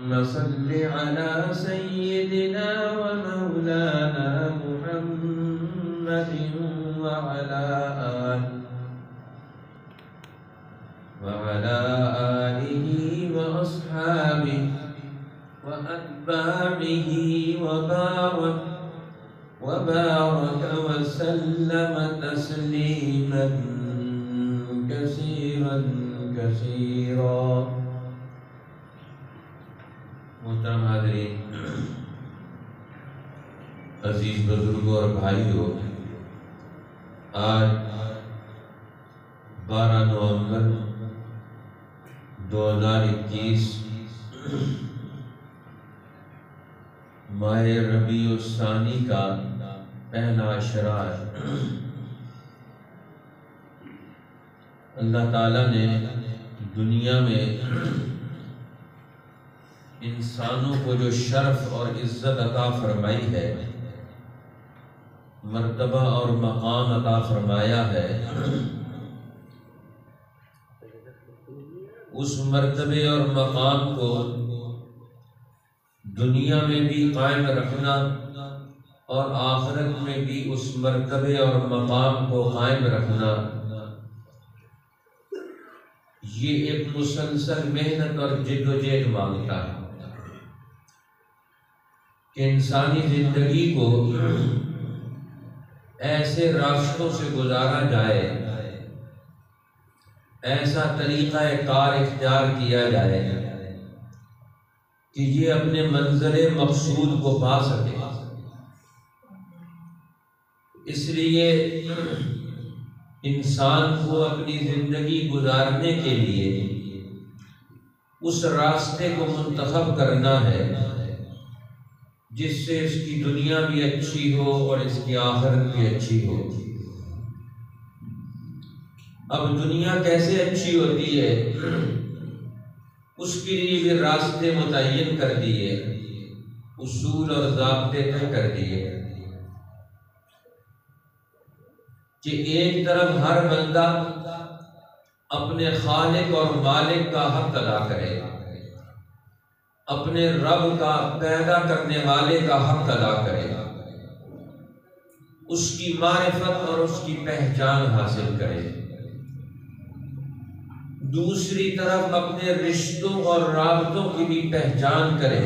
صل على سيدنا ومولانا محمد وعلى آله وأصحابه وأتباعه وبارك وسلم تسليما كثيرا كثيرا. محترم حاضرین، عزیز بزرگوں اور بھائیوں، آج 12 نومبر 2021 ماہ ربیع الثانی کا پہلا عشرہ ہے۔ اللہ تعالیٰ نے دنیا میں انسانوں کو جو شرف اور عزت عطا فرمائی ہے، مرتبہ اور مقام عطا فرمایا ہے، اس مرتبے اور مقام کو دنیا میں بھی قائم رکھنا اور آخرت میں بھی اس مرتبے اور مقام کو قائم رکھنا، یہ ایک مسلسل محنت اور جد و جہد مانگتا ہے کہ انسانی زندگی کو ایسے راستوں سے گزارا جائے، ایسا طریقہ کار اختیار کیا جائے کہ یہ اپنے منزل مقصود کو پا سکے۔ اس لیے انسان کو اپنی زندگی گزارنے کے لیے اس راستے کو منتخب کرنا ہے جس سے اس کی دنیا بھی اچھی ہو اور اس کی آخرت بھی اچھی ہو۔ اب دنیا کیسے اچھی ہوتی ہے، اس کے لیے بھی راستے متعین کر دیے، اصول اور ضابطے طے کر دیے کہ ایک طرف ہر بندہ اپنے خالق اور مالک کا حق ادا کرے، اپنے رب کا پیدا کرنے والے کا حق ادا کرے، اس کی معرفت اور اس کی پہچان حاصل کرے۔ دوسری طرف اپنے رشتوں اور رابطوں کی بھی پہچان کرے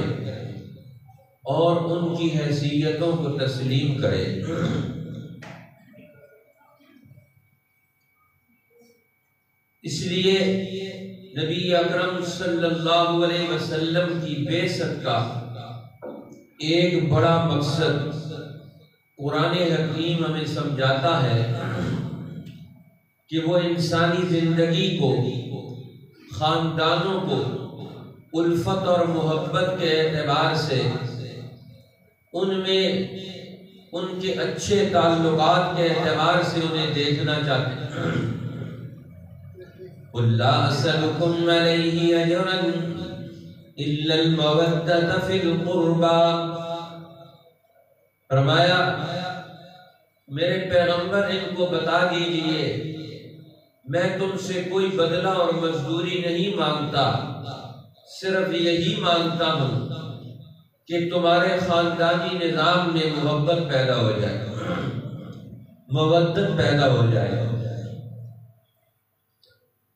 اور ان کی حیثیتوں کو تسلیم کرے۔ اس لیے نبی اکرم صلی اللہ علیہ وسلم کی بعثت کا ایک بڑا مقصد قرآن حکیم ہمیں سمجھاتا ہے کہ وہ انسانی زندگی کو، خاندانوں کو الفت اور محبت کے اعتبار سے ان میں ان کے اچھے تعلقات کے اعتبار سے انہیں دیکھنا چاہتے ہیں۔ قُلْ لَا أَسْأَلُكُمْ عَلَيْهِ أَجْرًا إِلَّا الْمَوَدَّةَ فِي الْقُرْبَى۔ فرمایا میرے پیغمبر ان کو بتا دیجئے میں تم سے کوئی بدلہ اور مزدوری نہیں مانگتا، صرف یہی مانگتا ہوں کہ تمہارے خاندانی نظام میں محبت پیدا ہو جائے، مودت پیدا ہو جائے۔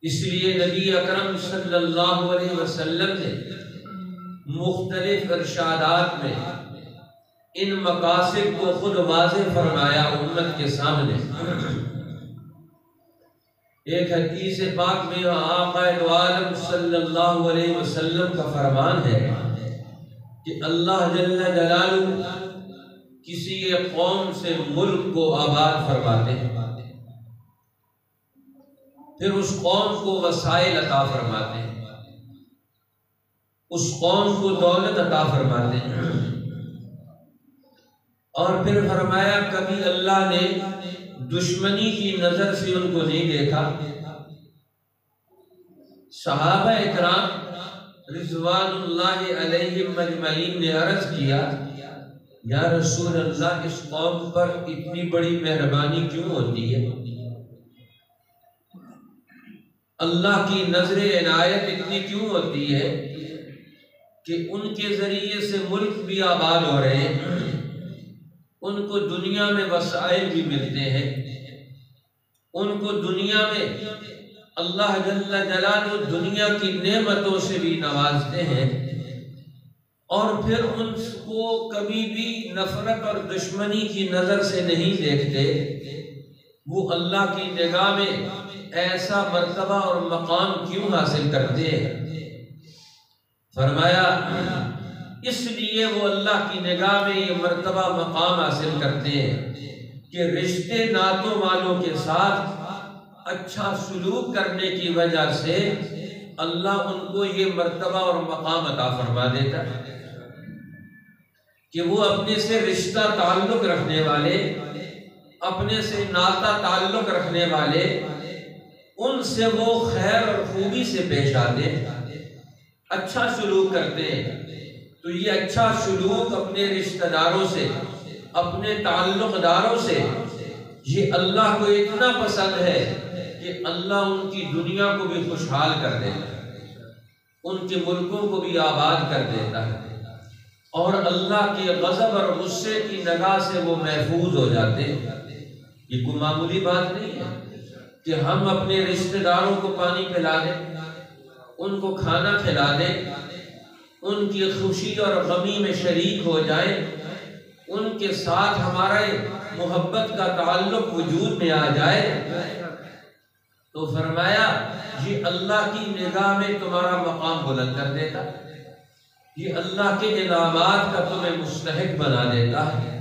اس لیے نبی اکرم صلی اللہ علیہ وسلم نے مختلف ارشادات میں ان مقاصد کو خود واضح فرمایا امت کے سامنے۔ ایک حدیث پاک میں آقا دو عالم صلی اللہ علیہ وسلم کا فرمان ہے کہ اللہ جل جلالہ کسی ایک قوم سے ملک کو آباد فرماتے ہیں، پھر اس قوم کو وسائل عطا فرماتے ہیں، اس قوم کو دولت عطا فرماتے ہیں، اور پھر فرمایا کبھی اللہ نے دشمنی کی نظر سے ان کو نہیں دیکھا۔ صحابہ اکرام رضوان اللہ علیہم اجمعین نے عرض کیا یا رسول اللہ اس قوم پر اتنی بڑی مہربانی کیوں ہوتی ہے، اللہ کی نظر عنایت اتنی کیوں ہوتی ہے کہ ان کے ذریعے سے ملک بھی آباد ہو رہے ہیں، ان کو دنیا میں وسائل بھی ملتے ہیں، ان کو دنیا میں اللہ جل جلالہ دنیا کی نعمتوں سے بھی نوازتے ہیں، اور پھر ان کو کبھی بھی نفرت اور دشمنی کی نظر سے نہیں دیکھتے۔ وہ اللہ کی نگاہ میں ایسا مرتبہ اور مقام کیوں حاصل کرتے ہیں؟ فرمایا اس لیے وہ اللہ کی نگاہ میں یہ مرتبہ مقام حاصل کرتے ہیں کہ رشتے ناتوں والوں کے ساتھ اچھا سلوک کرنے کی وجہ سے اللہ ان کو یہ مرتبہ اور مقام عطا فرما دیتا ہے کہ وہ اپنے سے رشتہ تعلق رکھنے والے، اپنے سے ناتا تعلق رکھنے والے، ان سے وہ خیر اور خوبی سے پیش آتے ہیں، اچھا سلوک کرتے ہیں۔ تو یہ اچھا سلوک اپنے رشتہ داروں سے، اپنے تعلق داروں سے، یہ اللہ کو اتنا پسند ہے کہ اللہ ان کی دنیا کو بھی خوشحال کر دیتا ہے، ان کے ملکوں کو بھی آباد کر دیتا ہے، اور اللہ کے غضب اور غصے کی نگاہ سے وہ محفوظ ہو جاتے ہیں۔ یہ کوئی معمولی بات نہیں ہے کہ ہم اپنے رشتہ داروں کو پانی پلا دیں، ان کو کھانا کھلا دیں، ان کی خوشی اور غمی میں شریک ہو جائیں، ان کے ساتھ ہمارے محبت کا تعلق وجود میں آ جائے۔ تو فرمایا یہ اللہ کی نگاہ میں تمہارا مقام بلند کر دیتا، یہ اللہ کے انعامات کا تمہیں مستحق بنا دیتا ہے،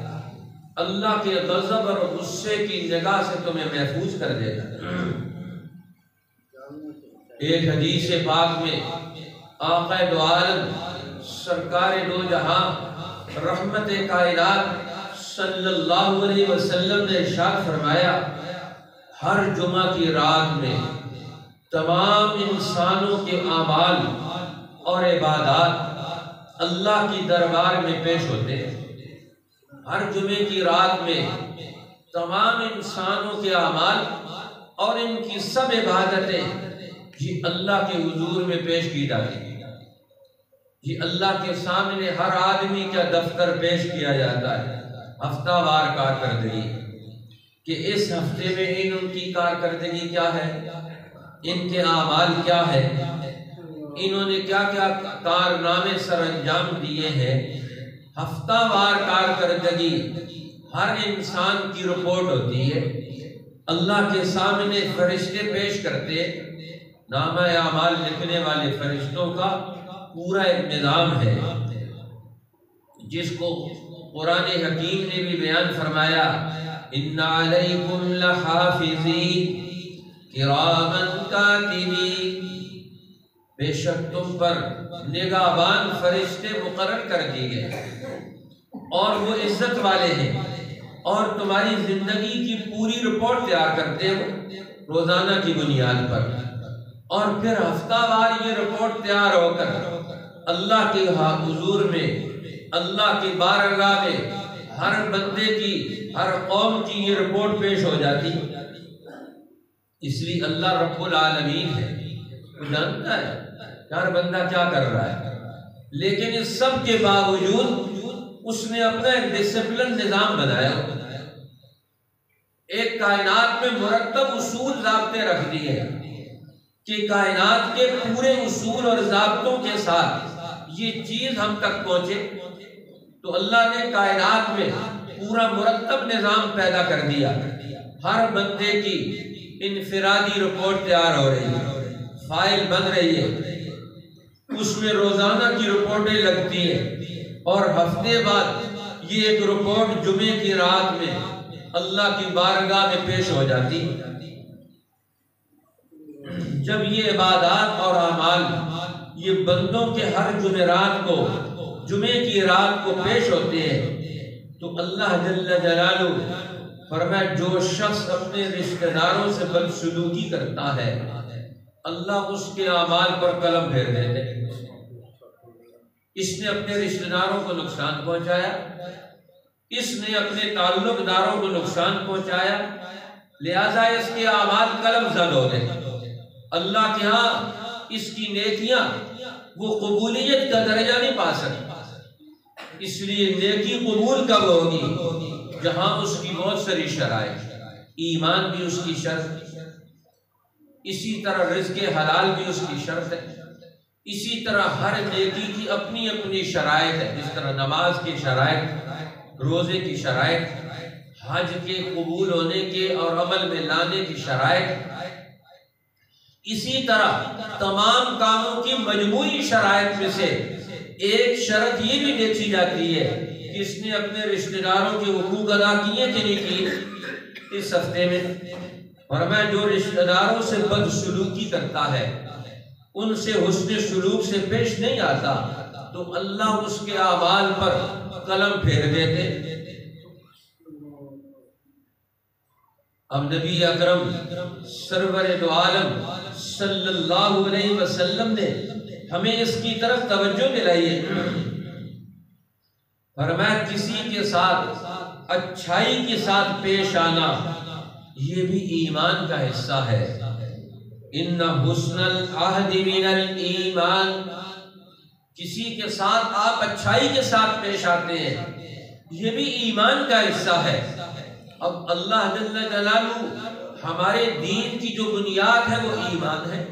اللہ کے غضب اور غصے کی نگاہ سے تمہیں محفوظ کر دیتا ہے۔ ایک حدیث پاک میں آقا دو عالم سرکار دو جہاں رحمت کائنات صلی اللہ علیہ وسلم نے ارشاد فرمایا، ہر جمعہ کی رات میں تمام انسانوں کے اعمال اور عبادات اللہ کی دربار میں پیش ہوتے ہیں۔ ہر جمعے کی رات میں تمام انسانوں کے اعمال اور ان کی سب عبادتیں یہ اللہ کے حضور میں پیش کی جاتی ہیں، یہ اللہ کے سامنے ہر آدمی کا دفتر پیش کیا جاتا ہے، ہفتہ وار کارکردگی کہ اس ہفتے میں ان کی کارکردگی کیا ہے، ان کے اعمال کیا ہے، انہوں نے کیا کیا کارنامے سر انجام دیے ہیں۔ ہفتہ وار کارکردگی ہر انسان کی رپورٹ ہوتی ہے، اللہ کے سامنے فرشتے پیش کرتے، نامہ اعمال لکھنے والے فرشتوں کا پورا ایک نظام ہے جس کو قرآن حکیم نے بھی بیان فرمایا، ان علیکم لحافظین کراما کاتبین، بے شک تم پر نگہبان فرشتے مقرر کر دیے گئے اور وہ عزت والے ہیں، اور تمہاری زندگی کی پوری رپورٹ تیار کرتے ہو روزانہ کی بنیاد پر، اور پھر ہفتہ وار یہ رپورٹ تیار ہو کر اللہ کے حضور میں، اللہ کی بارگاہ میں ہر بندے کی، ہر قوم کی یہ رپورٹ پیش ہو جاتی۔ اس لیے اللہ رب العالمین ہے، وہ جانتا ہے ہر بندہ کیا کر رہا ہے، لیکن اس سب کے باوجود اس نے اپنا ایک ڈسپلن نظام بنایا، ایک کائنات میں مرتب اصول ضابطے رکھ دیے کہ کائنات کے پورے اصول اور ضابطوں کے ساتھ یہ چیز ہم تک پہنچے۔ تو اللہ نے کائنات میں پورا مرتب نظام پیدا کر دیا، ہر بندے کی انفرادی رپورٹ تیار ہو رہی ہے، فائل بن رہی ہے، اس میں روزانہ کی رپورٹیں لگتی ہیں، اور ہفتے بعد یہ ایک رپورٹ جمعے کی رات میں اللہ کی بارگاہ میں پیش ہو جاتی۔ جب یہ عبادات اور اعمال یہ بندوں کے ہر جمعرات کو، جمعے کی رات کو پیش ہوتے ہیں، تو اللہ جل جلالہ فرمایا جو شخص اپنے رشتہ داروں سے بدسلوکی کرتا ہے اللہ اس کے اعمال پر قلم پھیر دیتے ہیں۔ اس نے اپنے رشتہ داروں کو نقصان پہنچایا، اس نے اپنے تعلق داروں کو نقصان پہنچایا، لہذا اس کے اعمال قلم زد ہو گئے۔ اللہ کے ہاں اس کی نیکیاں وہ قبولیت کا درجہ نہیں پا سکتا۔ اس لیے نیکی قبول کب ہوگی؟ جہاں اس کی بہت ساری شرائط، ایمان بھی اس کی شرط، اسی طرح رزق حلال بھی اس کی شرط ہے، اسی طرح ہر نیکی کی اپنی اپنی شرائط ہے، جس طرح نماز کی شرائط، روزے کی شرائط، حج کے قبول ہونے کے اور عمل میں لانے کی شرائط، اسی طرح تمام کاموں کی مجموعی شرائط میں سے ایک شرط یہ بھی دیکھی جاتی ہے کہ اس نے اپنے رشتہ داروں کے حقوق ادا کیے کہ نہیں کیے اس ہفتے میں۔ فرمایا جو رشتہ داروں سے بدسلوکی کرتا ہے، ان سے حسن سلوک سے پیش نہیں آتا، تو اللہ اس کے اعمال پر قلم پھیر دیتے۔ اب نبی اکرم سرور دو عالم صلی اللہ علیہ وسلم نے ہمیں اس کی طرف توجہ دلائی ہے۔ فرمایا کسی کے ساتھ اچھائی کے ساتھ پیش آنا یہ بھی ایمان کا حصہ ہے۔ ان حسن العہد من الایمان، کسی کے ساتھ آپ اچھائی کے ساتھ پیش آتے ہیں، یہ بھی ایمان کا حصہ ہے۔ اب اللہ جل جلالہ ہمارے دین کی جو بنیاد ہے وہ ایمان ہے،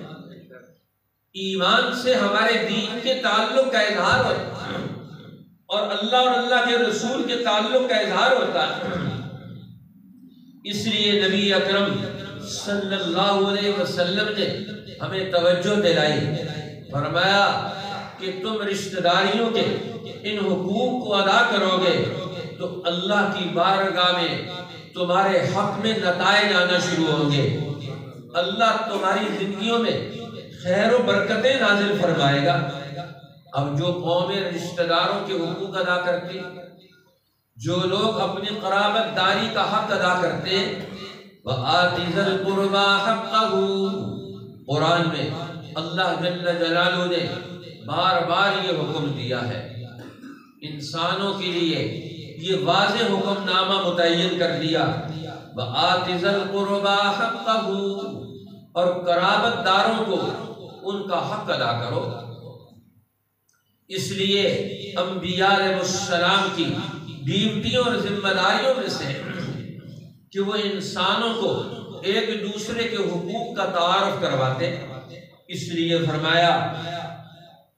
ایمان سے ہمارے دین کے تعلق کا اظہار ہوتا ہے اور اللہ کے رسول کے تعلق کا اظہار ہوتا ہے۔ اس لیے نبی اکرم صلی اللہ علیہ وسلم نے ہمیں توجہ دلائی، فرمایا کہ تم رشتہ داریوں کے ان حقوق کو ادا کرو گے تو اللہ کی بارگاہ میں تمہارے حق میں نتائج آنا شروع ہوں گے، اللہ تمہاری زندگیوں میں خیر و برکتیں نازل فرمائے گا۔ اب جو قومیں رشتہ داروں کے حقوق ادا کرتی، جو لوگ اپنی قرابت داری کا حق ادا کرتے ہیں، وَآتِ ذَا الْقُرْبَى حَقَّهُ، قرآن میں اللہ جل جلالہ نے بار بار یہ حکم دیا ہے، انسانوں کے لیے یہ واضح حکم نامہ متعین کر دیا، وَآتِ ذَا الْقُرْبَى حَقَّهُ، اور قرابت داروں کو ان کا حق ادا کرو۔ اس لیے انبیاء علیہ السلام کی ڈیوٹیوں اور ذمہ داریوں میں سے کہ وہ انسانوں کو ایک دوسرے کے حقوق کا تعارف کرواتے۔ اس لیے فرمایا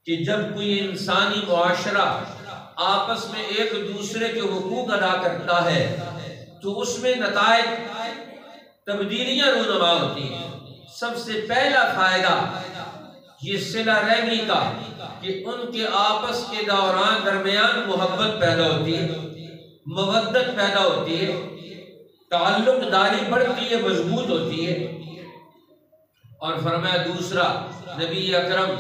کہ جب کوئی انسانی معاشرہ آپس میں ایک دوسرے کے حقوق ادا کرتا ہے تو اس میں نتائج تبدیلیاں رونما ہوتی ہیں۔ سب سے پہلا فائدہ یہ صلہ رحمی کا کہ ان کے آپس کے دوران درمیان محبت پیدا ہوتی ہے، مودت پیدا ہوتی ہے، تعلق داری بڑھتی ہے، مضبوط ہوتی ہے۔ اور فرمایا دوسرا، نبی اکرم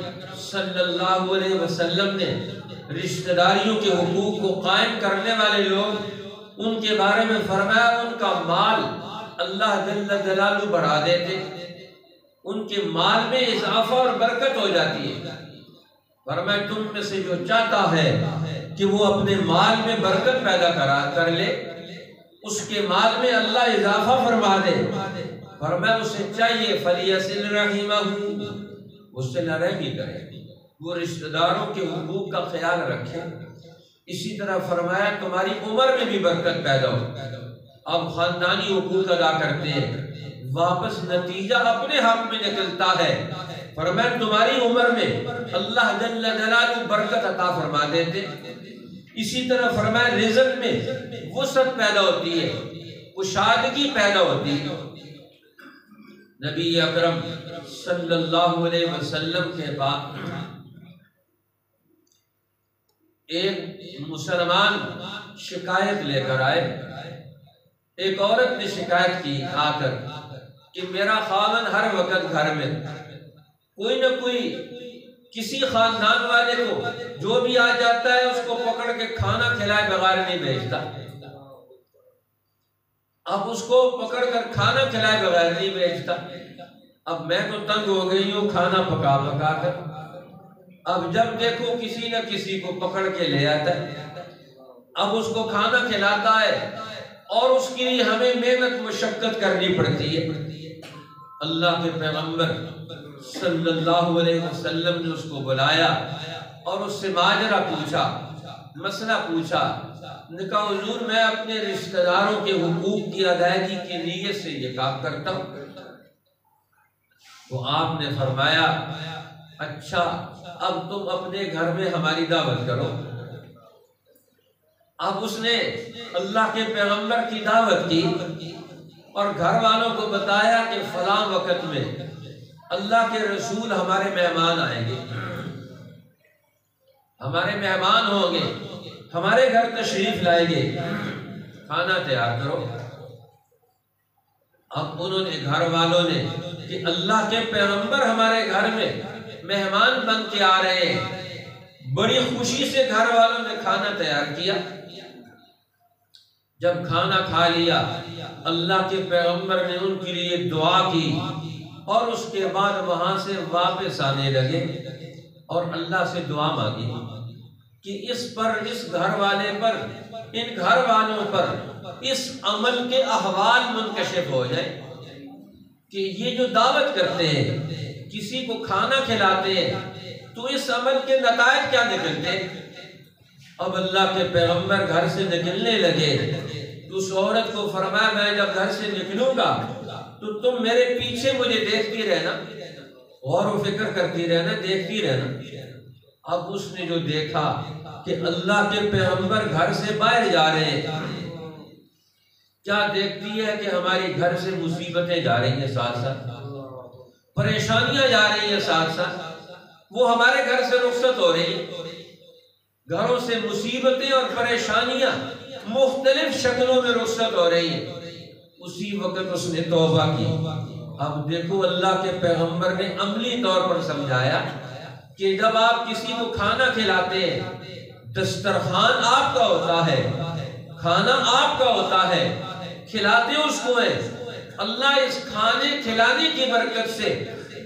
صلی اللہ علیہ وسلم نے رشتہ داریوں کے حقوق کو قائم کرنے والے لوگ ان کے بارے میں فرمایا ان کا مال اللہ جل جلالہ بڑھا دیتے، ان کے مال میں اضافہ اور برکت ہو جاتی ہے۔ فرمایا تم میں سے جو چاہتا ہے کہ وہ اپنے مال میں برکت پیدا کر لے، اس کے مال میں اللہ اضافہ فرما دے، فرمایا اسے چاہیے فَلْيَصِلْ رَحِمَهُ، وہ صلہ رحمی کرے، وہ رشتہ داروں کے حقوق کا خیال رکھے۔ اسی طرح فرمایا تمہاری عمر میں بھی برکت پیدا ہو۔ اب خاندانی حقوق ادا کرتے ہیں، واپس نتیجہ اپنے حق میں نکلتا ہے، فرمایا تمہاری عمر میں اللہ جل جلالہ برکت عطا فرما دیتے۔ اسی طرح فرمایا رزق میں وسعت پیدا ہوتی ہے، کشادگی پیدا ہوتی ہے۔ نبی اکرم صلی اللہ علیہ وسلم کے بعد ایک مسلمان شکایت لے کر آئے، ایک عورت نے شکایت کی آ کر کہ میرا خاوند ہر وقت گھر میں کوئی نہ کوئی کسی خاندان والے کو جو بھی آ جاتا ہے اس کو پکڑ کے کھانا کھلائے بغیر نہیں بھیجتا، اب اس کو پکڑ کر کھانا کھلائے بغیر نہیں بھیجتا۔ اب میں تو تنگ ہو گئی ہوں کھانا پکا پکا کر، اب جب دیکھو کسی نہ کسی کو پکڑ کے لے آتا ہے، اب اس کو کھانا کھلاتا ہے اور اس کے لیے ہمیں محنت مشقت کرنی پڑتی ہے۔ اللہ کے پیغمبر صلی اللہ علیہ وسلم نے اس کو بلایا اور اس سے ماجرا پوچھا، مسئلہ پوچھا۔ نے کہا حضور میں اپنے رشتہ داروں کے حقوق کی ادائیگی کی نیت سے یہ کام کرتا ہوں۔ تو آپ نے فرمایا اچھا اب تم اپنے گھر میں ہماری دعوت کرو۔ اب اس نے اللہ کے پیغمبر کی دعوت کی اور گھر والوں کو بتایا کہ فلاں وقت میں اللہ کے رسول ہمارے مہمان آئیں گے، ہمارے مہمان ہوں گے، ہمارے گھر تشریف لائیں گے، کھانا تیار کرو۔ اب انہوں نے گھر والوں نے کہ اللہ کے پیغمبر ہمارے گھر میں مہمان بن کے آ رہے ہیں، بڑی خوشی سے گھر والوں نے کھانا تیار کیا۔ جب کھانا کھا لیا اللہ کے پیغمبر نے ان کے لیے دعا کی اور اس کے بعد وہاں سے واپس آنے لگے اور اللہ سے دعا مانگی کہ اس پر، اس گھر والے پر، ان گھر والوں پر اس عمل کے احوال منکشف ہو جائے کہ یہ جو دعوت کرتے ہیں، کسی کو کھانا کھلاتے ہیں، تو اس عمل کے نتائج کیا نکلتے ہیں۔ اب اللہ کے پیغمبر گھر سے نکلنے لگے تو اس عورت کو فرمایا میں جب گھر سے نکلوں گا تو تم میرے پیچھے مجھے دیکھتی رہنا، غور و فکر کرتی رہنا، دیکھتی رہنا۔ اب اس نے جو دیکھا کہ اللہ کے پیغمبر گھر سے باہر جا رہے ہیں، کیا دیکھتی ہے کہ ہماری گھر سے مصیبتیں جا رہی ہیں، ساتھ ساتھ پریشانیاں جا رہی ہیں، ساتھ ساتھ وہ ہمارے گھر سے رخصت ہو رہی ہیں۔ گھروں سے مصیبتیں اور پریشانیاں مختلف شکلوں میں رخصت ہو رہی ہیں۔ اسی وقت اس نے توبہ کی۔ اب دیکھو اللہ کے پیغمبر نے عملی طور پر سمجھایا کہ جب آپ کسی کو کھانا کھلاتے ہیں، دسترخوان آپ کا ہوتا ہے، کھانا آپ کا ہوتا ہے، کھلاتے اس کو ہے۔ اللہ اس کھانے کھلانے کی برکت سے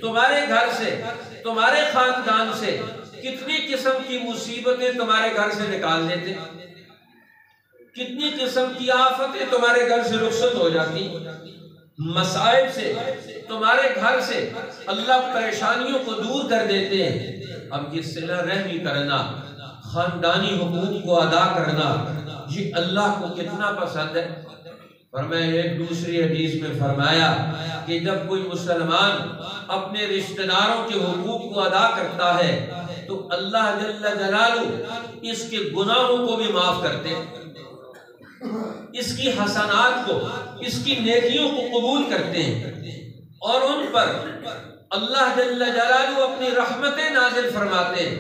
تمہارے گھر سے، تمہارے خاندان سے کتنی قسم کی مصیبتیں تمہارے گھر سے نکال دیتے، کتنی قسم کی آفتیں تمہارے گھر سے رخصت ہو جاتی، مسائب سے تمہارے گھر سے اللہ پریشانیوں کو دور کر دیتے ہیں۔ اب یہ صلہ رحمی کرنا، خاندانی حقوق کو ادا کرنا، یہ اللہ کو کتنا پسند ہے۔ فرمایا ایک دوسری حدیث میں فرمایا کہ جب کوئی مسلمان اپنے رشتہ داروں کے حقوق کو ادا کرتا ہے تو اللہ جل جلالہ اس کے گناہوں کو بھی معاف کرتے، اس کی حسنات کو، اس کی نیکیوں کو قبول کرتے ہیں اور ان پر اللہ جل جلالہ اپنی رحمتیں نازل فرماتے ہیں،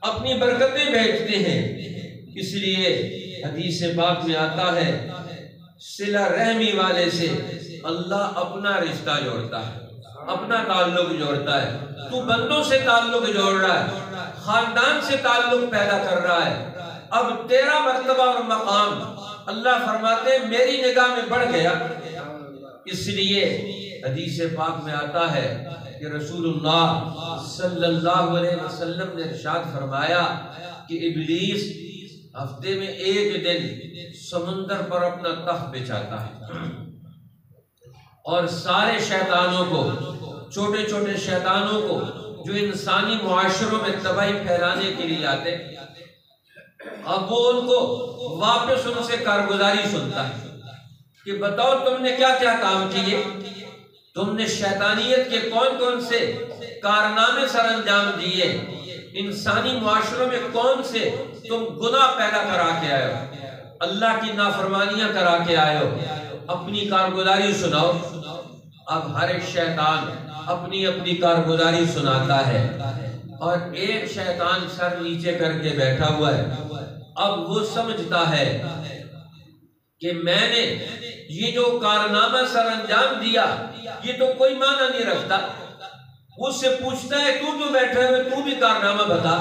اپنی برکتیں بھیجتے ہیں۔ اس لیے حدیث پاک میں آتا ہے صلہ رحمی والے سے اللہ اپنا رشتہ جوڑتا ہے، اپنا تعلق جوڑتا ہے۔ تو بندوں سے تعلق جوڑ رہا ہے، خاندان سے تعلق پیدا کر رہا ہے، اب تیرا مرتبہ اور مقام اللہ فرماتے میری نگاہ میں بڑھ گیا۔ اس لیے حدیث پاک میں آتا ہے کہ رسول اللہ صلی اللہ علیہ وسلم نے ارشاد فرمایا کہ ابلیس ہفتے میں ایک دن سمندر پر اپنا تخت بچھاتا ہے اور سارے شیطانوں کو، چھوٹے چھوٹے شیطانوں کو جو انسانی معاشروں میں تباہی پھیلانے کے لیے آتے، اب وہ ان کو واپس ان سے کارگزاری سنتا ہے کہ بتاؤ تم نے کیا کیا کام کیے، تم نے شیطانیت کے کون کون سے کارنامے سر انجام دیے، انسانی معاشروں میں کون سے تم گناہ پیدا کرا کے آئے ہو، اللہ کی نافرمانیاں کرا کے آئے ہو، اپنی کارگزاری سناؤ۔ اب ہر ایک شیطان اپنی اپنی کارگزاری سناتا ہے اور ایک شیطان سر نیچے کر کے بیٹھا ہوا ہے۔ اب وہ سمجھتا ہے کہ میں نے یہ جو کارنامہ سر انجام دیا یہ تو کوئی معنی نہیں رکھتا۔ اس سے پوچھتا ہے تو جو بیٹھے ہوئے تو بھی کارنامہ بتا۔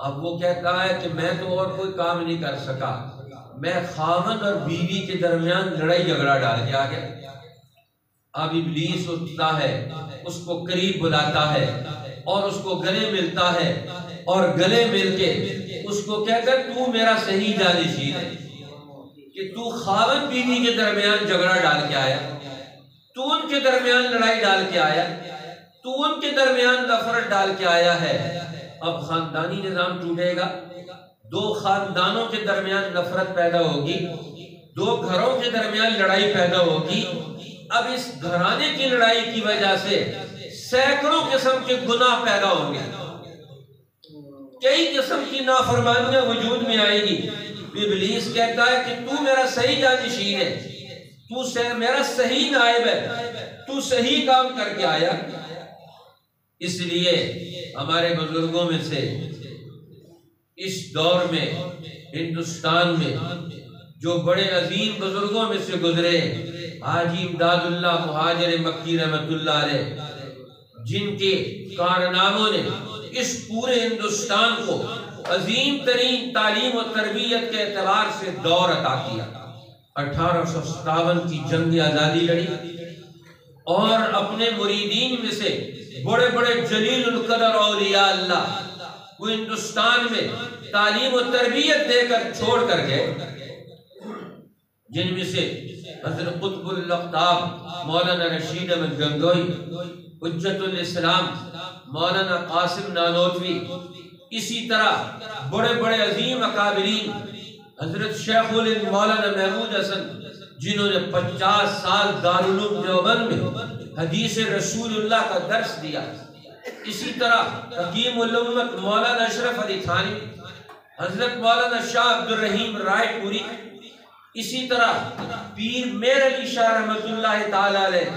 اب وہ کہتا ہے کہ میں تو اور کوئی کام نہیں کر سکا، میں خاوند اور بیوی کے درمیان لڑائی جھگڑا ڈال کے آ گیا۔ اب ابلیس اٹھتا ہے، اس کو قریب بلاتا ہے اور اس کو گلے ملتا ہے اور گلے مل کے اس کو کہتا ہے تو میرا صحیح جانشین ہے کہ تو خاوند بیوی کے درمیان جھگڑا ڈال کے آیا، تو ان کے درمیان لڑائی ڈال کے آیا۔ تو ان کے درمیان نفرت ڈال کے آیا ہے۔ اب خاندانی نظام ٹوٹے گا، دو خاندانوں کے درمیان نفرت پیدا ہوگی، دو گھروں کے درمیان لڑائی پیدا ہوگی۔ اب اس گھرانے کی لڑائی کی وجہ سے سینکڑوں قسم کے گناہ پیدا ہوں گے، کئی قسم کی نافرمانیاں وجود میں آئے گی۔ ابلیس کہتا ہے کہ تو میرا صحیح جانشین ہے، تو میرا صحیح نائب ہے، تو صحیح کام کر کے آیا۔ اس لیے ہمارے بزرگوں میں سے اس دور میں ہندوستان میں جو بڑے عظیم بزرگوں میں سے گزرے، حاجی امداد اللہ مہاجر مکی رحمت اللہ علیہ، جن کے کارناموں نے اس پورے ہندوستان کو عظیم ترین تعلیم و تربیت کے اعتبار سے دور عطا کیا۔ 1857 کی جنگ آزادی لڑی اور اپنے مریدین میں سے بڑے بڑے جلیل القدر اولیاء اللہ وہ ہندوستان میں تعلیم و تربیت دے کر چھوڑ کر گئے، جن میں سے حضرت قطب الاقطاب مولانا رشید احمد گنگوئی، حجت الاسلام مولانا قاسم نانوتوی، اسی طرح بڑے بڑے عظیم اکابرین حضرت شیخ الہند مولانا محمود حسن، جنہوں نے 50 سال دارالعلوم دیوبند میں حدیث رسول اللہ کا درس دیا۔ اسی طرح حکیم الامت مولانا اشرف علی تھانی، حضرت مولانا شاہ عبد الرحیم رائے پوری، اسی طرح پیر میر علی شاہ رحمت اللہ تعالی علیہ،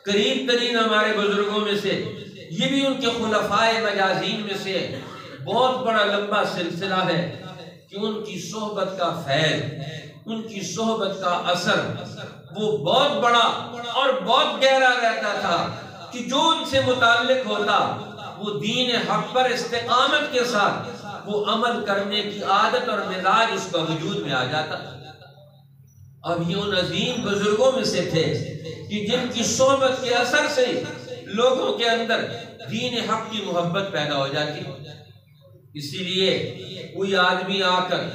قریب ترین ہمارے بزرگوں میں سے، یہ بھی ان کے خلفائے مجازین میں سے بہت بڑا لمبا سلسلہ ہے کہ ان کی صحبت کا فیض، ان کی صحبت کا اثر وہ بہت بڑا اور بہت گہرا رہتا تھا کہ جو ان سے متعلق ہوتا وہ دین حق پر استقامت کے ساتھ وہ عمل کرنے کی عادت اور مزاج اس کا وجود میں آ جاتا۔ اب یہ ان عظیم بزرگوں میں سے تھے کہ جن کی صحبت کے اثر سے لوگوں کے اندر دین حق کی محبت پیدا ہو جاتی۔ اسی لیے کوئی آدمی آ کر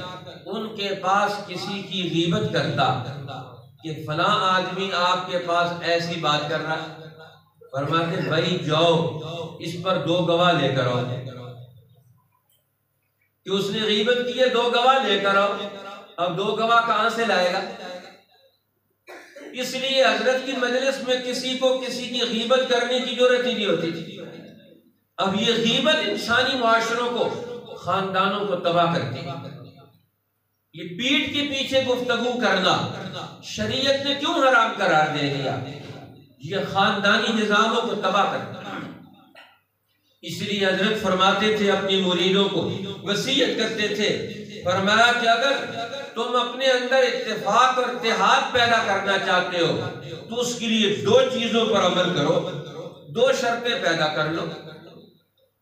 ان کے پاس کسی کی غیبت کرتا کہ فلاں آدمی آپ کے پاس ایسی بات کر رہا، فرماتے بھائی جاؤ اس پر 2 گواہ لے کر آؤ کہ اس نے غیبت کی ہے، 2 گواہ لے کر آؤ۔ اب 2 گواہ کہاں سے لائے گا؟ اس لیے حضرت کی مجلس میں کسی کو کسی کی غیبت کرنے کی ضرورت ہی نہیں ہوتی تھی۔ اب یہ غیبت انسانی معاشروں کو، خاندانوں کو تباہ کرتی ہے۔ یہ پیٹھ کے پیچھے گفتگو کرنا شریعت نے کیوں حرام قرار دے دیا؟ یہ خاندانی نظاموں کو تباہ کرتا ہے۔ اس لیے حضرت فرماتے تھے، اپنی مریدوں کو وصیت کرتے تھے، فرمایا کہ اگر تم اپنے اندر اتفاق اور اتحاد پیدا کرنا چاہتے ہو تو اس کے لیے 2 چیزوں پر عمل کرو، 2 شرطیں پیدا کر لو۔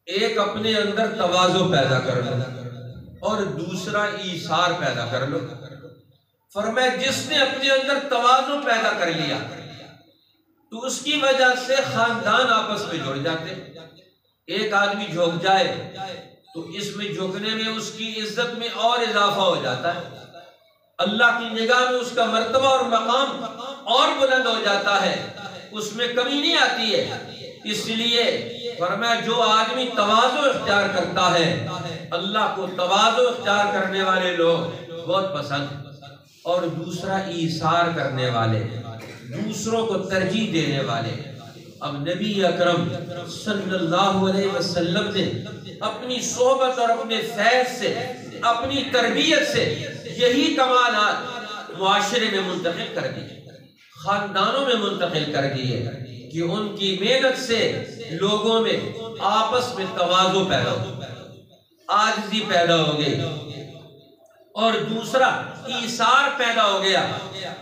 ایک اپنے اندر تواضع پیدا کر لو اور دوسرا ایثار پیدا کر لو۔ فرمایا جس نے اپنے اندر تواضع پیدا کر لیا تو اس کی وجہ سے خاندان آپس میں جڑ جاتے۔ ایک آدمی جھک جائے تو اس میں جھکنے میں اس کی عزت میں اور اضافہ ہو جاتا ہے، اللہ کی نگاہ میں اس کا مرتبہ اور مقام اور بلند ہو جاتا ہے، اس میں کمی نہیں آتی ہے۔ اس لیے فرمایا جو آدمی تواضع اختیار کرتا ہے، اللہ کو تواضع اختیار کرنے والے لوگ بہت پسند، اور دوسرا ایثار کرنے والے، دوسروں کو ترجیح دینے والے۔ اب نبی اکرم صلی اللہ علیہ وسلم نے اپنی صحبت اور اپنے فیض سے، اپنی تربیت سے یہی کمالات معاشرے میں منتقل کر دیے، خاندانوں میں منتقل کر دیے کہ ان کی محنت سے لوگوں میں آپس میں تواضع پیدا ہو، عاجزی پیدا ہو گئی، اور دوسرا ایثار پیدا ہو گیا،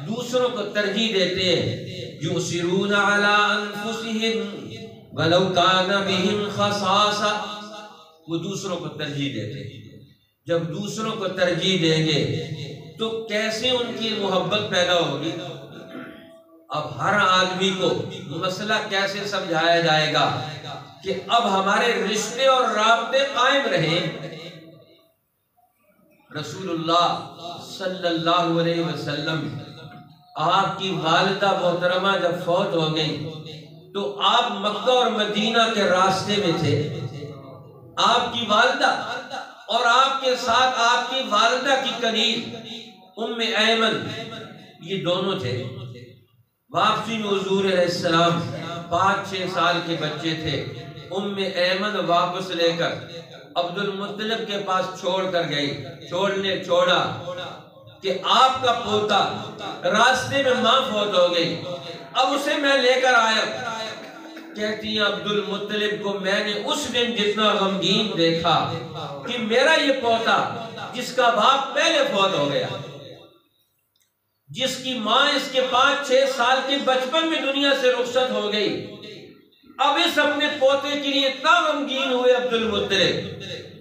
دوسروں کو ترجیح دیتے ہیں۔ یؤثرون علی انفسہم ولو کان بہم خصاصہ، وہ دوسروں کو ترجیح دیتے ہیں۔ جب دوسروں کو ترجیح دیں گے تو کیسے ان کی محبت پیدا ہوگی؟ اب ہر آدمی کو مسئلہ کیسے سمجھایا جائے گا کہ اب ہمارے رشتے اور رابطے قائم رہیں؟ رسول اللہ صلی اللہ علیہ وسلم، آپ کی والدہ محترمہ جب فوت ہو گئی تو تو آپ مکہ اور مدینہ کے راستے میں تھے، آپ کی والدہ اور آپ کے ساتھ آپ کی والدہ کی کنیز ام ایمن، یہ دونوں تھے۔ واپسی میں حضور علیہ السلام 5-6 سال کے بچے تھے۔ ام ایمن واپس لے کر عبد المطلب کے پاس چھوڑ کر گئی، چھوڑا کہ آپ کا پوتا راستے میں ماں فوت ہو گئی، اب اسے میں لے کر آیا۔ کہتی ہیں عبد المطلب کو میں نے اس دن جتنا غمگین دیکھا کہ میرا یہ پوتا جس کا باپ پہلے فوت ہو گیا، جس کی ماں اس کے 5-6 سال کے بچپن میں دنیا سے رخصت ہو گئی، اب اس اپنے پوتے کے لیے اتنا غمگین ہوئے عبد المطلب۔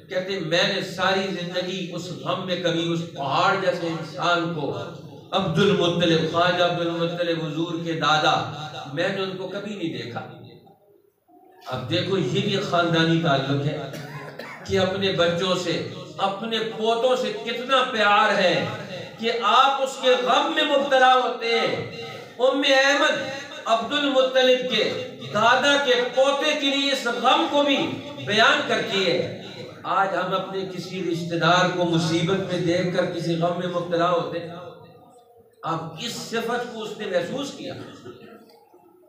کہتے میں نے ساری زندگی اس غم میں کبھی اس پہاڑ جیسے انسان کو، عبد المطلب، خواجہ عبد المطلب حضور کے دادا، میں نے ان کو کبھی نہیں دیکھا۔ اب دیکھو یہ بھی خاندانی تعلق ہے کہ اپنے بچوں سے، اپنے پوتوں سے کتنا پیار ہے کہ آپ اس کے غم میں مبتلا ہوتے ہیں۔ ام ایمن عبد المطلب کے دادا کے پوتے کے لیے اس غم کو بھی بیان کرتی ہے۔ آج ہم اپنے کسی رشتہ دار کو مصیبت میں دیکھ کر کسی غم میں مبتلا ہوتے ہیں، اب اس صفت کو اس نے محسوس کیا۔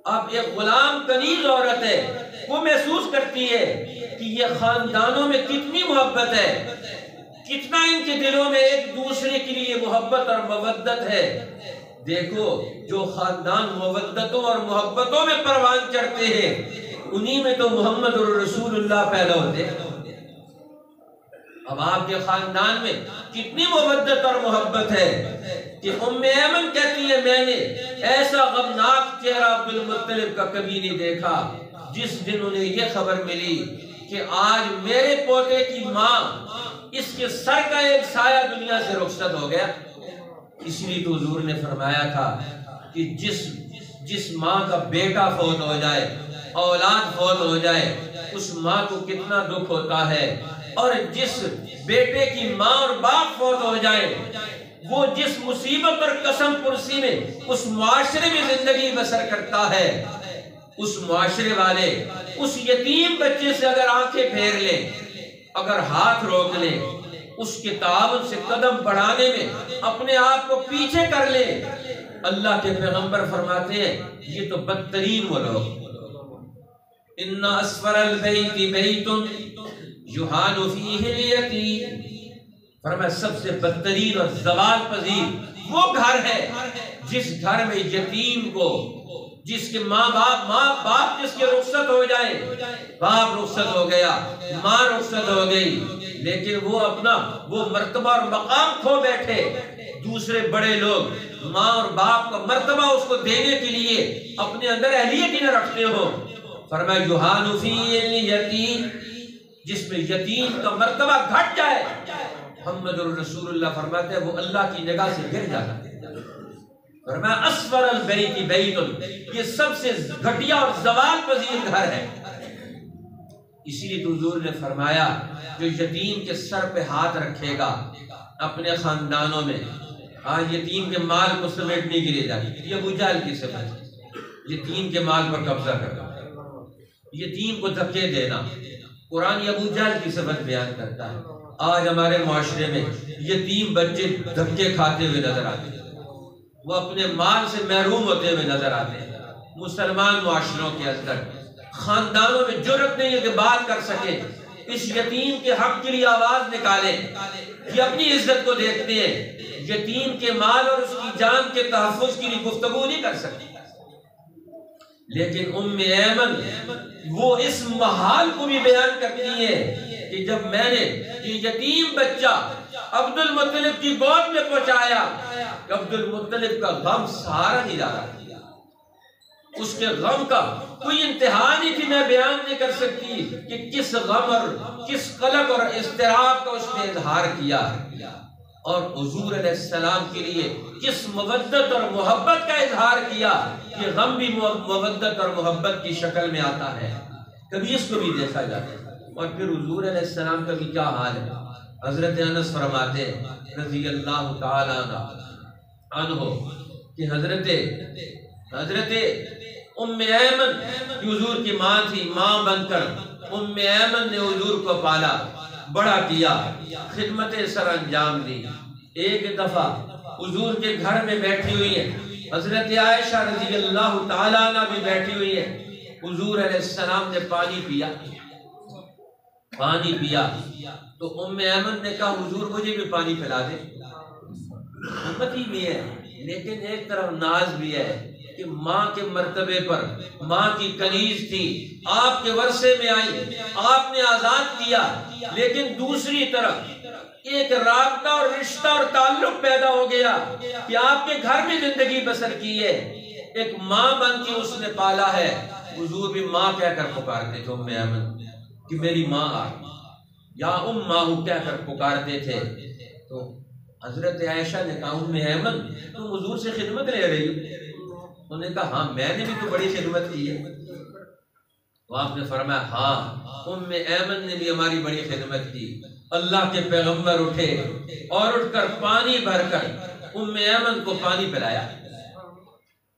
اب ایک غلام کنیز عورت ہے، وہ محسوس کرتی ہے کہ یہ خاندانوں میں کتنی محبت ہے، کتنا ان کے دلوں میں ایک دوسرے کے لیے محبت اور مودت ہے۔ دیکھو جو خاندان مودتوں اور محبتوں میں پروان چڑھتے ہیں، انہی میں تو محمد رسول اللہ پیدا ہوتے ہیں۔ اب آپ کے خاندان میں کتنی مودت اور محبت ہے کہ ام ایمن کہتی ہے میں نے ایسا غمناک چہرہ عبد المطلب کا کبھی نہیں دیکھا جس دن انہیں یہ خبر ملی کہ آج میرے پوتے کی ماں، اس کے سر کا ایک سایہ دنیا سے رخصت ہو گیا۔ اس لیے تو حضور نے فرمایا تھا کہ جس ماں کا بیٹا فوت ہو جائے، اولاد فوت ہو جائے، اس ماں کو کتنا دکھ ہوتا ہے، اور جس بیٹے کی ماں اور باپ فوت ہو جائے، وہ جس مصیبت اور قسم پرسی میں اس معاشرے میں زندگی بسر کرتا ہے، اس معاشرے والے اس یتیم بچے سے اگر آنکھیں پھیر لیں، اگر ہاتھ روک لیں، اس کے تعاون سے قدم بڑھانے میں اپنے آپ کو پیچھے کر لیں، اللہ کے پیغمبر فرماتے ہیں یہ تو بدترین وہ لوگ۔ ان اسفر البیت بیت یحان فیہ الیتیم، فرمایا سب سے بدترین اور زوال پذیر وہ گھر ہے جس گھر میں یتیم کو، جس کے باپ جس کے رخصت ہو جائے، باپ رخصت ہو گیا، ماں رخصت ہو گئی، لیکن وہ اپنا وہ مرتبہ اور مقام کھو بیٹھے، دوسرے بڑے لوگ ماں اور باپ کا مرتبہ اس کو دینے کے لیے اپنے اندر اہلیت ہی نہ رکھتے ہو۔ فرمایا یحان فیہ الیتیم، جس میں یتیم کا مرتبہ گھٹ جائے، محمد الرسول اللہ فرماتے ہیں وہ اللہ کی نگاہ سے گر جاتا ہے۔ فرمایا اسفر البیت بیت، یہ سب سے گھٹیا اور زوال پذیر گھر ہے۔ اسی لیے تو حضور نے فرمایا جو یتیم کے سر پہ ہاتھ رکھے گا اپنے خاندانوں میں، آج یتیم کے مال کو سمیٹنے کے لیے جاتی، یہ ابو جہل کی صفت ہے، یتیم کے مال پر قبضہ کرنا، یتیم کو دھکے دینا، قرآن ابو جہل کی صفت بیان کرتا ہے۔ آج ہمارے معاشرے میں یتیم بچے دھکے کھاتے ہوئے نظر آتے ہیں، وہ اپنے مال سے محروم ہوتے ہوئے نظر آتے ہیں۔ مسلمان معاشروں کے اندر خاندانوں میں جرأت نہیں ہے کہ بات کر سکے، اس یتیم کے حق کے لیے آواز نکالیں، یہ اپنی عزت کو دیکھتے ہیں، یتیم کے مال اور اس کی جان کے تحفظ کے لیے گفتگو نہیں کر سکتے۔ لیکن ام ایمن وہ اس محال کو بھی بیان کرتی ہے کہ جب میں نے یہ یتیم بچہ عبد المطلب کی گود میں پہنچایا، عبد المطلب کا غم سہارا نہیں رہا، اس کے غم کا کوئی انتہا نہیں تھی، میں بیان نہیں کر سکتی کہ کس غم اور کس قلق اور اضطراب کا اس نے اظہار کیا، اور حضور علیہ السلام کے لیے کس مودت اور محبت کا اظہار کیا کہ غم بھی مودت اور محبت کی شکل میں آتا ہے، کبھی اس کو بھی دیکھا جاتا ہے۔ اور پھر حضور علیہ السلام کا بھی کیا حال ہے، حضرت انس فرماتے ہیں رضی اللہ تعالی عنہ کہ حضرت ایمن حضور کی ماں تھی، ماں بن کر ایمن نے حضور کو پالا، بڑا کیا، خدمت سر انجام دی۔ ایک دفعہ حضور کے گھر میں بیٹھی ہوئی ہے، حضرت عائشہ رضی اللہ تعالیٰ عنہ بھی بیٹھی ہوئی ہے، حضور علیہ السلام نے پانی پیا تو ایمن نے کہا حضور مجھے بھی پانی پلا دے۔ امتی بھی ہے لیکن ایک طرف ناز بھی ہے کہ ماں کے مرتبے پر، ماں کی کنیز تھی، آپ کے ورثے میں آئی، آپ نے آزاد کیا، لیکن دوسری طرف ایک رابطہ اور رشتہ اور تعلق پیدا ہو گیا کہ آپ کے گھر میں زندگی بسر کی ہے، ایک ماں بن کے اس نے پالا ہے۔ حضور بھی ماں کہہ کر پکارتے تھے ایمن کہ میری ماں آئی، یا ماں کہہ کر پکارتے تھے۔ تو حضرت عائشہ نے کہا ایمن تم حضور سے خدمت لے رہی ہو؟ انہوں نے کہا ہاں میں نے بھی تو بڑی خدمت کی ہے۔ تو آپ نے فرمایا ہاں ایمن نے بھی ہماری بڑی خدمت کی۔ اللہ کے پیغمبر اٹھے اور اٹھ کر پانی بھر کر ایمن کو پانی پلایا۔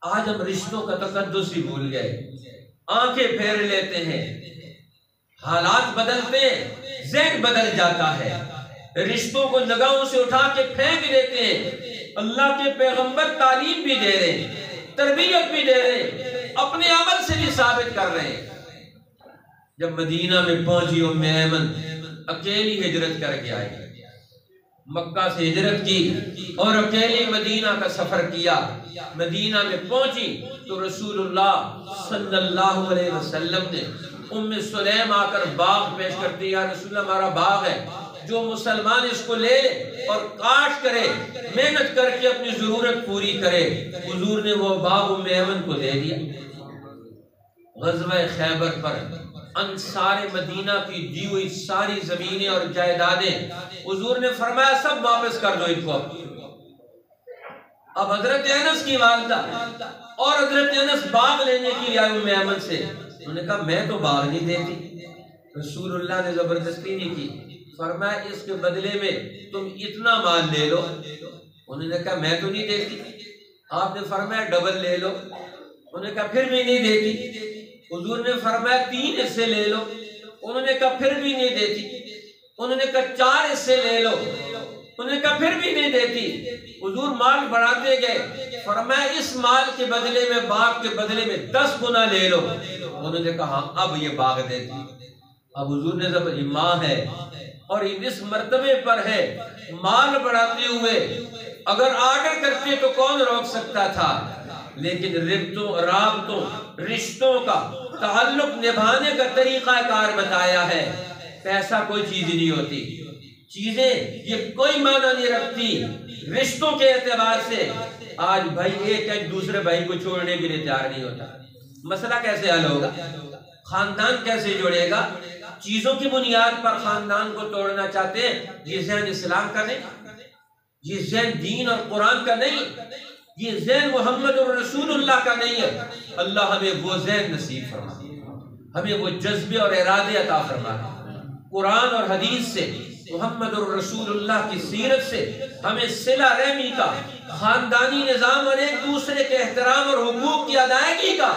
آج ہم رشتوں کا تقدس ہی بھول گئے، آنکھیں پھیر لیتے ہیں، حالات بدلتے ہیں، ذہن بدل جاتا ہے، رشتوں کو نگاہوں سے اٹھا کے پھینک دیتے ہیں۔ اللہ کے پیغمبر تعلیم بھی دے رہے ہیں، تربیت بھی دے رہے ہیں، اپنے عمل سے بھی ثابت کر رہے ہیں۔ جب مدینہ میں پہنچی ایمن اکیلی ہجرت کر کے آئی، مکہ سے ہجرت کی اور اکیلی مدینہ کا سفر کیا۔ مدینہ میں پہنچی تو رسول اللہ صلی اللہ علیہ وسلم نے سلیم آ کر باغ پیش کرتی، یا رسول اللہ ہمارا باغ ہے، جو مسلمان اس کو لے لے اور کاشت کرے، محنت کر کے اپنی ضرورت پوری کرے۔ حضور نے وہ باغ ایمن کو دے دیا۔ غزوہ خیبر پر انصار مدینہ کی دی ہوئی ساری زمینیں اور جائیدادیں حضور نے فرمایا سب واپس کر دو ان کو۔ اب حضرت انس کی والدہ اور حضرت انس باغ لینے کے لیے آئے ایمن سے، انہوں نے کہا میں تو باغ نہیں دیتی۔ رسول اللہ نے زبردستی نہیں کی، فرمایا اس کے بدلے میں تم اتنا مال لے لو۔ انہوں نے کہا میں تو نہیں دیتی۔ آپ نے فرمایا ڈبل لے لو۔ انہوں نے کہا پھر بھی نہیں دیتی۔ حضور نے فرمایا 3 حصے لے لو۔ انہوں نے کہا پھر بھی نہیں دیتی۔ انہوں نے کہا 4 حصے لے لو۔ انہوں نے کہا پھر بھی نہیں دیتی۔ حضور مال بڑھاتے گئے، فرمایا اس مال کے بدلے میں، باغ کے بدلے میں 10 گنا لے لو۔ انہوں نے کہا ہاں اب یہ باغ دیتی۔ اب حضور نے جب یہ ماں ہے اور اس مرتبے پر ہے، مال بڑھاتے ہوئے اگر آرڈر کرتے تو کون روک سکتا تھا، لیکن رابطوں رشتوں کا تعلق نبھانے کا طریقہ کار بتایا ہے۔ پیسہ کوئی چیز نہیں ہوتی، چیزیں یہ کوئی معنی نہیں رکھتی۔ رشتوں کے اعتبار سے آج بھائی ایک دوسرے بھائی کو چھوڑنے کے لیے تیار نہیں ہوتا۔ مسئلہ کیسے حل ہوگا؟ خاندان کیسے جڑے گا؟ چیزوں کی بنیاد پر خاندان کو توڑنا چاہتے ہیں۔ یہ ذہن اسلام کا نہیں، یہ ذہن دین اور قرآن کا نہیں، یہ ذہن محمد رسول اللہ کا نہیں ہے۔ اللہ ہمیں وہ ذہن نصیب فرمائے، ہمیں وہ جذبے اور ارادے عطا فرمائے۔ قرآن اور حدیث سے، محمد رسول اللہ کی سیرت سے ہمیں صلہ رحمی کا، خاندانی نظام اور ایک دوسرے کے احترام اور حقوق کی ادائیگی کا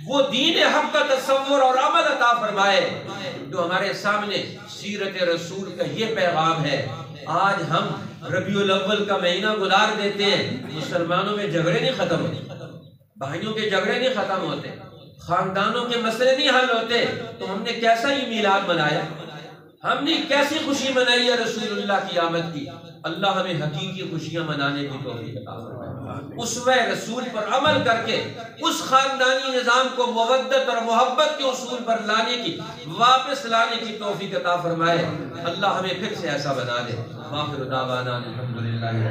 وہ دین حق کا تصور اور عمل عطا فرمائے جو ہمارے سامنے سیرت رسول کا یہ پیغام ہے۔ آج ہم ربیع الاول کا مہینہ گزار دیتے ہیں، مسلمانوں میں جھگڑے نہیں ختم ہوتے، بھائیوں کے جھگڑے نہیں ختم ہوتے، خاندانوں کے مسئلے نہیں حل ہوتے، تو ہم نے کیسا یہ میلاد منایا؟ ہم نے کیسی خوشی منائی ہے رسول اللہ کی آمد کی؟ اللہ ہمیں حقیقی خوشیاں منانے کی توفیق عطا فرمائے۔ اسوہ رسول پر عمل کر کے اس خاندانی نظام کو مودت اور محبت کے اصول پر لانے کی، واپس لانے کی توفیق عطا فرمائے۔ اللہ ہمیں پھر سے ایسا بنا دے۔ آخر دعوانا الحمدللہ۔